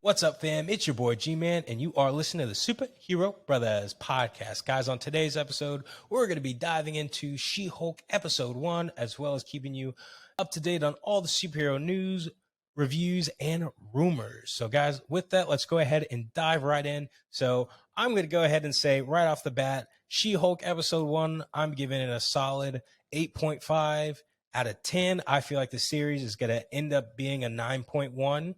What's up, fam? It's your boy G-Man, and you are listening to the Superhero Brothas podcast. Guys, on today's episode, we're going to be diving into She-Hulk Episode 1, as well as keeping you up to date on all the superhero news, reviews, and rumors. So, guys, with that, let's go ahead and dive right in. So, I'm going to go ahead and say right off the bat, She-Hulk Episode 1, I'm giving it a solid 8.5 out of 10. I feel like the series is going to end up being a 9.1.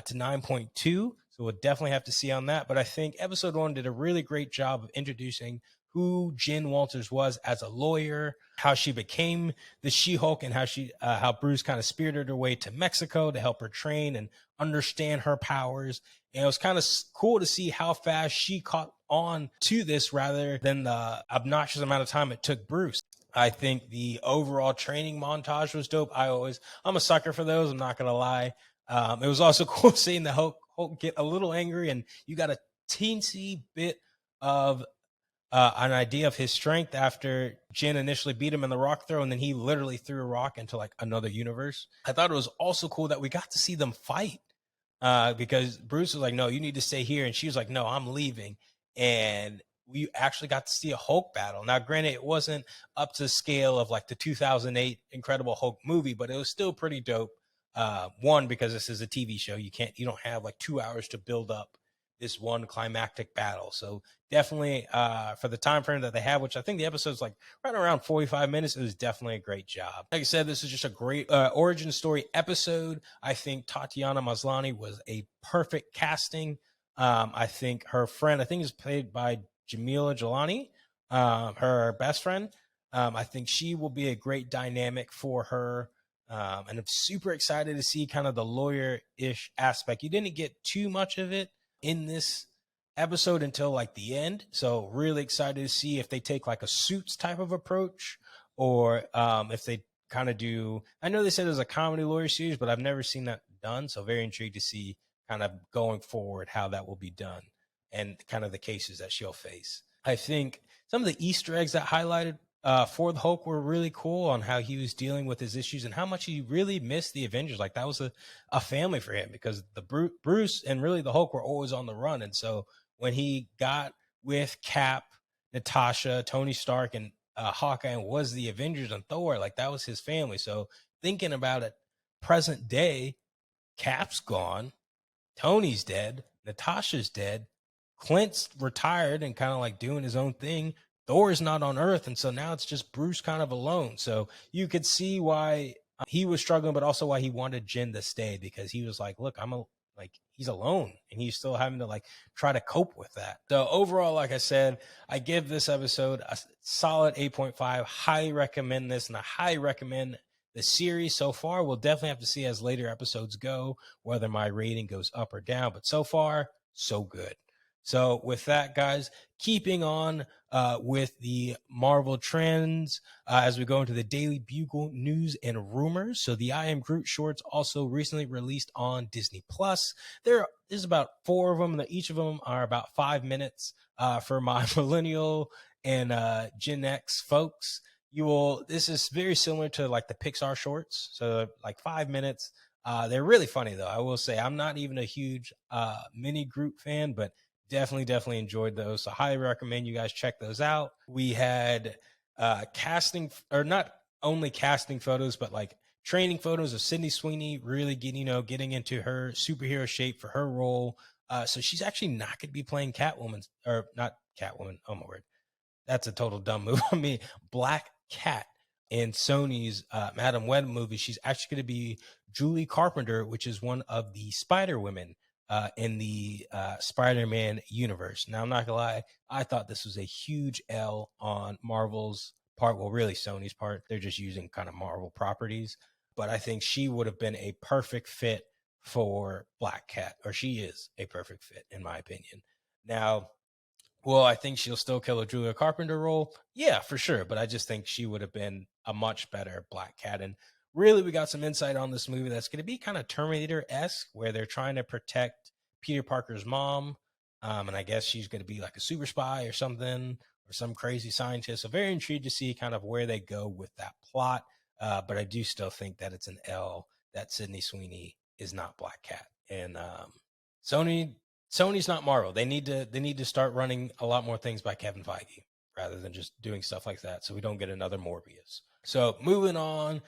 To 9.2. So we'll definitely have to see on that. But I think episode 1 did a really great job of introducing who Jen Walters was as a lawyer, how she became the She-Hulk, and how Bruce kind of spirited her way to Mexico to help her train and understand her powers. And it was kind of cool to see how fast she caught on to this rather than the obnoxious amount of time it took Bruce. I think the overall training montage was dope. I'm a sucker for those. I'm not going to lie. It was also cool seeing the Hulk get a little angry, and you got a teensy bit of an idea of his strength after Jen initially beat him in the rock throw, and then he literally threw a rock into like another universe. I thought it was also cool that we got to see them fight because Bruce was like, "No, you need to stay here," and she was like, "No, I'm leaving," and we actually got to see a Hulk battle. Now, granted, it wasn't up to the scale of like the 2008 Incredible Hulk movie, but it was still pretty dope. One, because this is a TV show, you don't have like 2 hours to build up this one climactic battle. So definitely for the time frame that they have, which I think the episode's like right around 45 minutes, it was definitely a great job. Like I said, this is just a great origin story episode. I think Tatiana Maslany was a perfect casting. I think her friend, I think is played by Jamila Jalani, her best friend. I think she will be a great dynamic for her. And I'm super excited to see kind of the lawyer-ish aspect. You didn't get too much of it in this episode until like the end. So really excited to see if they take like a Suits type of approach or if they kind of do. I know they said it was a comedy lawyer series, but I've never seen that done. So very intrigued to see kind of going forward how that will be done and kind of the cases that she'll face. I think some of the Easter eggs that highlighted for the Hulk were really cool on how he was dealing with his issues and how much he really missed the Avengers. Like that was a family for him because the Bruce and really the Hulk were always on the run. And so when he got with Cap, Natasha, Tony Stark, and Hawkeye and was the Avengers and Thor, like that was his family. So thinking about it, present day, Cap's gone, Tony's dead, Natasha's dead, Clint's retired and kind of like doing his own thing. Thor is not on Earth, and so now it's just Bruce kind of alone. So you could see why he was struggling, but also why he wanted Jen to stay because he was like, "Look, he's alone, and he's still having to like try to cope with that." So overall, like I said, I give this episode a solid 8.5. Highly recommend this, and I highly recommend the series so far. We'll definitely have to see as later episodes go whether my rating goes up or down, but so far, so good. So with that, guys, keeping on with the Marvel trends as we go into the Daily Bugle news and rumors. So the I Am Groot shorts also recently released on Disney Plus. There's about 4 of them, and each of them are about 5 minutes for my millennial and Gen X folks. This is very similar to like the Pixar shorts. So like 5 minutes. They're really funny though. I will say I'm not even a huge mini Groot fan, but definitely enjoyed those. So highly recommend you guys check those out. We had casting, or not only casting photos, but like training photos of Sydney Sweeney really getting into her superhero shape for her role. So she's actually not going to be playing Catwoman, or not Catwoman. Oh my word. That's a total dumb move. I mean, Black Cat in Sony's Madam Web movie. She's actually going to be Julie Carpenter, which is one of the Spider Women in the Spider-Man universe. Now, I'm not gonna lie, I thought this was a huge L on Marvel's part. Well, really Sony's part. They're just using kind of Marvel properties. But I think she would have been a perfect fit for Black Cat, or she is a perfect fit, in my opinion. Now, well, I think she'll still kill a Julia Carpenter role. Yeah, for sure. But I just think she would have been a much better Black Cat. And really, we got some insight on this movie that's going to be kind of Terminator-esque, where they're trying to protect Peter Parker's mom. And I guess she's going to be like a super spy or something, or some crazy scientist. So very intrigued to see kind of where they go with that plot. But I do still think that it's an L that Sydney Sweeney is not Black Cat. And Sony Sony's not Marvel. They need to start running a lot more things by Kevin Feige rather than just doing stuff like that, so we don't get another Morbius. So moving on,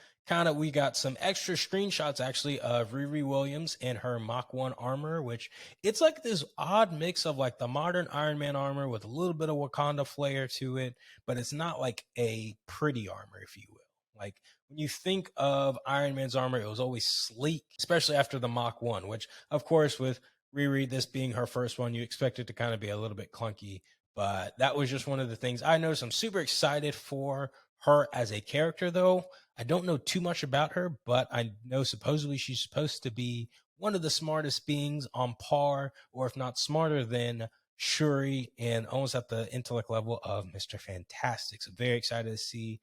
we got some extra screenshots actually of Riri Williams in her Mach 1 armor, which it's like this odd mix of like the modern Iron Man armor with a little bit of Wakanda flair to it, but it's not like a pretty armor, if you will. Like when you think of Iron Man's armor, it was always sleek, especially after the Mach 1, which of course with Riri, this being her first one, you expect it to kind of be a little bit clunky, but that was just one of the things I noticed. I'm super excited for her as a character, though. I don't know too much about her, but I know supposedly she's supposed to be one of the smartest beings on par, or if not smarter than Shuri, and almost at the intellect level of Mr. Fantastic. So very excited to see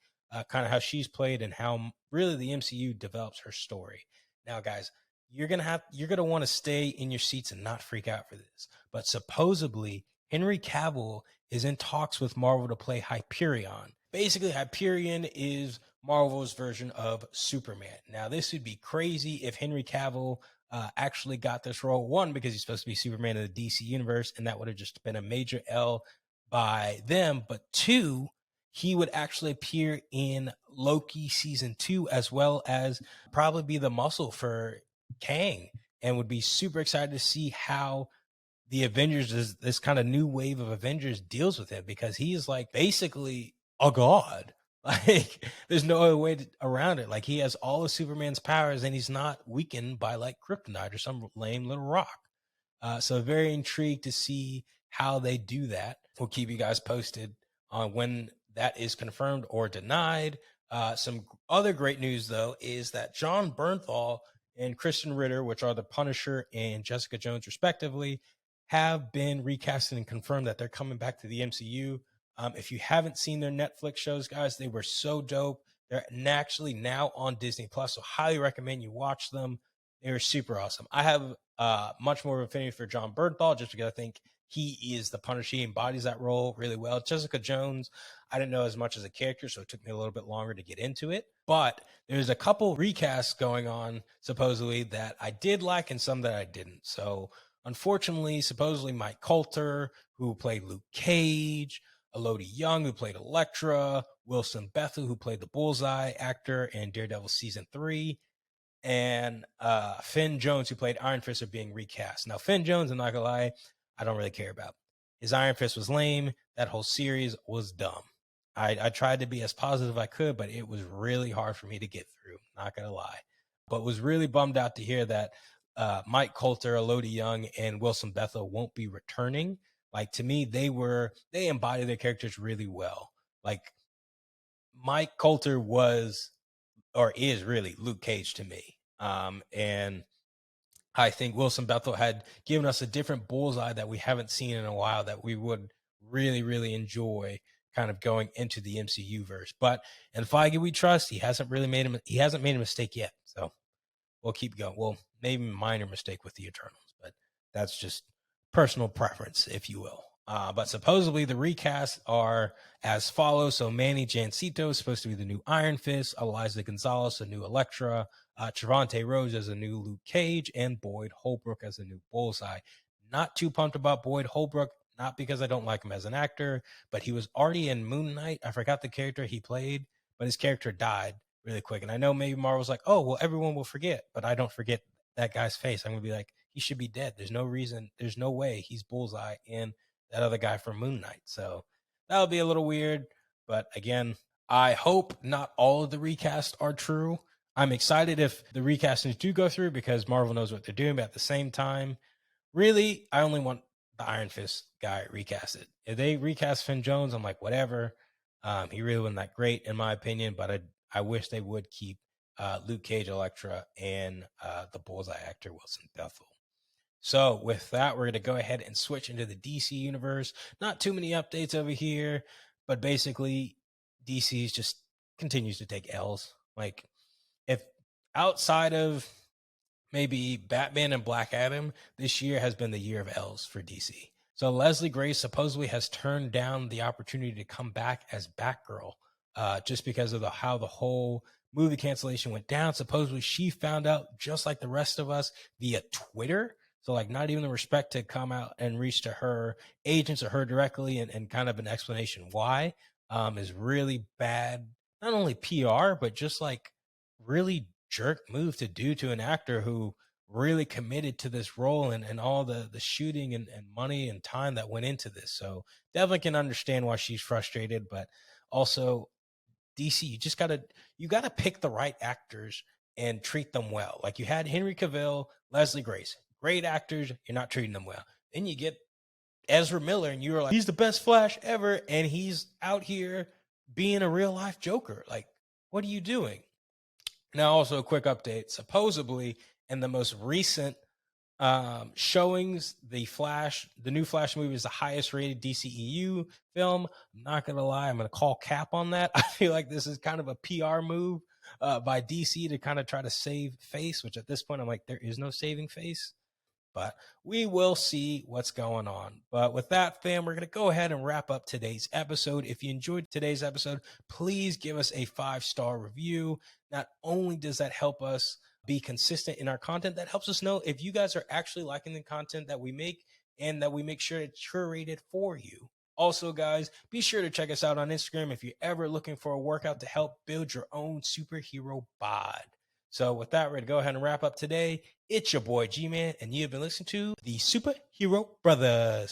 kind of how she's played and how really the MCU develops her story. Now, guys, you're gonna want to stay in your seats and not freak out for this. But supposedly Henry Cavill is in talks with Marvel to play Hyperion. Basically, Hyperion is Marvel's version of Superman. Now, this would be crazy if Henry Cavill actually got this role. One, because he's supposed to be Superman in the DC universe, and that would have just been a major L by them. But two, he would actually appear in Loki season 2, as well as probably be the muscle for Kang, and would be super excited to see how the Avengers, is this kind of new wave of Avengers, deals with him, because he is like basically a god. Like there's no other way around it. Like he has all of Superman's powers and he's not weakened by like kryptonite or some lame little rock. So very intrigued to see how they do that. We'll keep you guys posted on when that is confirmed or denied. Some other great news, though, is that John Bernthal and Kristen Ritter, which are the Punisher and Jessica Jones respectively, have been recasted and confirmed that they're coming back to the MCU. If you haven't seen their Netflix shows, guys, they were so dope. They're actually now on Disney Plus, so highly recommend you watch them. They were super awesome. I have much more of an affinity for John Bernthal just because I think he is the Punisher. He embodies that role really well. Jessica Jones, I didn't know as much as a character, so it took me a little bit longer to get into it. But there's a couple recasts going on, supposedly, that I did like and some that I didn't. So unfortunately, supposedly Mike Coulter, who played Luke Cage, Elodie Young, who played Elektra, Wilson Bethel, who played the Bullseye actor in Daredevil Season 3, and Finn Jones, who played Iron Fist, are being recast. Now, Finn Jones, I'm not gonna lie, I don't really care about. His Iron Fist was lame. That whole series was dumb. I tried to be as positive as I could, but it was really hard for me to get through. Not gonna lie, but was really bummed out to hear that Mike Coulter, Elodie Young, and Wilson Bethel won't be returning. Like to me, they embody their characters really well. Like Mike Coulter was or is really Luke Cage to me. And I think Wilson Bethel had given us a different Bullseye that we haven't seen in a while that we would really, really enjoy kind of going into the MCU verse. But in Feige we trust, he hasn't made a mistake yet. So we'll keep going. Well, maybe a minor mistake with the Eternals, but that's just personal preference, if you will. But supposedly the recasts are as follows. So Manny Jacinto is supposed to be the new Iron Fist, Eliza Gonzalez, a new Elektra, Trevante Rose as a new Luke Cage, and Boyd Holbrook as a new Bullseye. Not too pumped about Boyd Holbrook, not because I don't like him as an actor, but he was already in Moon Knight. I forgot the character he played, but his character died really quick. And I know maybe Marvel's like, oh, well, everyone will forget, but I don't forget that guy's face. I'm going to be like, he should be dead. There's no reason, there's no way he's Bullseye and that other guy from Moon Knight. So that'll be a little weird. But again, I hope not all of the recasts are true. I'm excited if the recastings do go through because Marvel knows what they're doing. But at the same time, really, I only want the Iron Fist guy recasted. If they recast Finn Jones, I'm like, whatever. He really wasn't that great in my opinion, but I wish they would keep Luke Cage, Elektra, and the Bullseye actor Wilson Bethel. So with that, we're going to go ahead and switch into the DC universe. Not too many updates over here, but basically DC's just continues to take L's. Like if outside of maybe Batman and Black Adam, this year has been the year of L's for DC. So Leslie Grace supposedly has turned down the opportunity to come back as Batgirl just because of how the whole movie cancellation went down. Supposedly she found out just like the rest of us via Twitter. So like not even the respect to come out and reach to her agents or her directly and kind of an explanation why is really bad. Not only PR, but just like really jerk move to do to an actor who really committed to this role and all the shooting and money and time that went into this. So definitely can understand why she's frustrated, but also DC, you gotta pick the right actors and treat them well. Like you had Henry Cavill, Leslie Grace, great actors. You're not treating them well. Then you get Ezra Miller, and you were like, he's the best Flash ever, and he's out here being a real life Joker. Like, what are you doing? Now, also a quick update. Supposedly, in the most recent showings, the new Flash movie is the highest rated DCEU film. I'm not gonna lie, I'm gonna call cap on that. I feel like this is kind of a PR move by DC to kind of try to save face, which at this point I'm like, there is no saving face. But we will see what's going on. But with that, fam, we're going to go ahead and wrap up today's episode. If you enjoyed today's episode, please give us a 5-star review. Not only does that help us be consistent in our content, that helps us know if you guys are actually liking the content that we make and that we make sure it's curated for you. Also, guys, be sure to check us out on Instagram if you're ever looking for a workout to help build your own superhero bod. So with that, we're going to go ahead and wrap up today. It's your boy G-Man, and you have been listening to the Superhero Brothas.